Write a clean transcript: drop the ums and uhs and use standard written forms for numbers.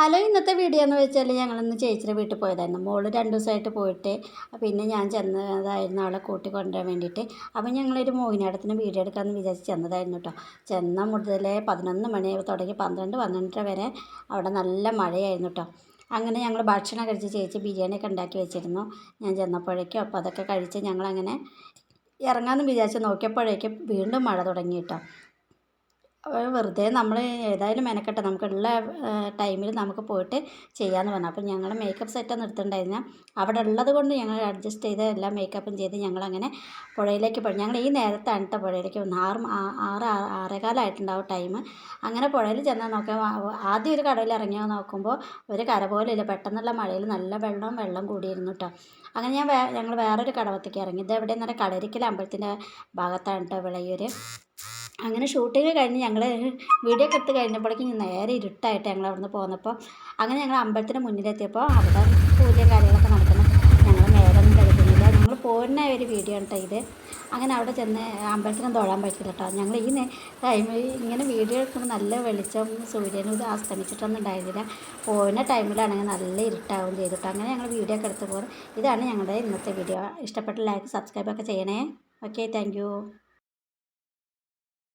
Hello, ഇന്നത്തെ video എന്ന് വെച്ചാൽ ഞങ്ങളിന്ന് ചേച്ചിയുടെ വീട്ടിൽ പോയതായിരുന്നു. മോള് 2 ദിവസമായിട്ട് പോയിട്ട് പിന്നെ ഞാൻ ചെന്നതായിരുന്നു അവളെ കൂട്ടിക്കൊണ്ടുവരാൻ വേണ്ടിയിട്ട്. അപ്പം ഞങ്ങളൊരു മോഹിനിയാട്ടത്തിന് വീഡിയോ എടുക്കാമെന്ന് വിചാരിച്ച് ചെന്നതായിരുന്നു കേട്ടോ. ചെന്ന മുതലേ 11 മണി തുടങ്ങി 12 വരെ അവിടെ നല്ല മഴയായിരുന്നു കേട്ടോ. അങ്ങനെ ഞങ്ങൾ ഭക്ഷണം കഴിച്ച് ചേച്ചി ബിരിയാണിയൊക്കെ ഉണ്ടാക്കി വെച്ചിരുന്നു ഞാൻ ചെന്നപ്പോഴേക്കും. അപ്പോൾ അതൊക്കെ കഴിച്ച് ഞങ്ങളങ്ങനെ ഇറങ്ങാമെന്ന് വിചാരിച്ച് നോക്കിയപ്പോഴേക്കും വീണ്ടും മഴ തുടങ്ങി കേട്ടോ. വെറുതെ നമ്മൾ ഏതായാലും മെനക്കെട്ട് നമുക്കുള്ള ടൈമിൽ നമുക്ക് പോയിട്ട് ചെയ്യാമെന്ന് പറഞ്ഞു. അപ്പം ഞങ്ങൾ മേക്കപ്പ് സെറ്റൊന്നും എടുത്തിട്ടുണ്ടായിരുന്നില്ല. അവിടെ ഉള്ളത് കൊണ്ട് ഞങ്ങൾ അഡ്ജസ്റ്റ് ചെയ്ത് എല്ലാം മേക്കപ്പും ചെയ്ത് ഞങ്ങളങ്ങനെ പുഴയിലേക്ക് പോയി. ഞങ്ങൾ ഈ നേരത്താണ് കേട്ടോ പുഴയിലേക്ക് വന്നത്. 6-6:15 ടൈം. അങ്ങനെ പുഴയിൽ ചെന്നാൽ നോക്കാം, ആദ്യം ഒരു കടയിൽ ഇറങ്ങിയോ നോക്കുമ്പോൾ ഒരു കര പോലെ ഇല്ല. പെട്ടെന്നുള്ള മഴയിൽ നല്ല വെള്ളം കൂടിയിരുന്നു കേട്ടോ. അങ്ങനെ ഞങ്ങൾ വേറൊരു കടവത്തേക്ക് ഇറങ്ങി. ഇത് എവിടെയെന്ന് പറഞ്ഞാൽ കളരിക്കൽ അമ്പലത്തിൻ്റെ ഭാഗത്താണ് കേട്ടോ വിളയൂർ. അങ്ങനെ ഷൂട്ടിങ് കഴിഞ്ഞ് ഞങ്ങൾ വീഡിയോ ഒക്കെ എടുത്ത് കഴിഞ്ഞപ്പോഴേക്കും നേരെ ഇരുട്ടായിട്ട് ഞങ്ങൾ അവിടെ നിന്ന് പോന്നപ്പോൾ. അങ്ങനെ ഞങ്ങൾ അമ്പലത്തിന് മുന്നിലെത്തിയപ്പോൾ അവിടെ പൂജയും കാര്യങ്ങളൊക്കെ നടക്കുന്നു. ഞങ്ങൾ നേരൊന്നും കഴിക്കുന്നില്ല, ഞങ്ങൾ പോരുന്ന ഒരു വീഡിയോ ആണ് കേട്ടോ ഇത്. അങ്ങനെ അവിടെ ചെന്ന് അമ്പലത്തിനും തൊഴാൻ പറ്റില്ല കേട്ടോ. ഞങ്ങൾ ഈ ടൈമിൽ ഇങ്ങനെ വീഡിയോ എടുക്കുമ്പോൾ നല്ല വെളിച്ചം, സൂര്യനും ഇത് അസ്തമിച്ചിട്ടൊന്നും ഉണ്ടായിരുന്നില്ല. പോകുന്ന ടൈമിലാണെങ്കിൽ നല്ല ഇരുട്ടാവും ചെയ്തിട്ട് അങ്ങനെ ഞങ്ങൾ വീഡിയോ ഒക്കെ എടുത്ത് പോകുന്നത്. ഇതാണ് ഞങ്ങളുടെ ഇന്നത്തെ വീഡിയോ. ഇഷ്ടപ്പെട്ട ലൈക്ക് സബ്സ്ക്രൈബൊക്കെ ചെയ്യണേ. Okay, thank you.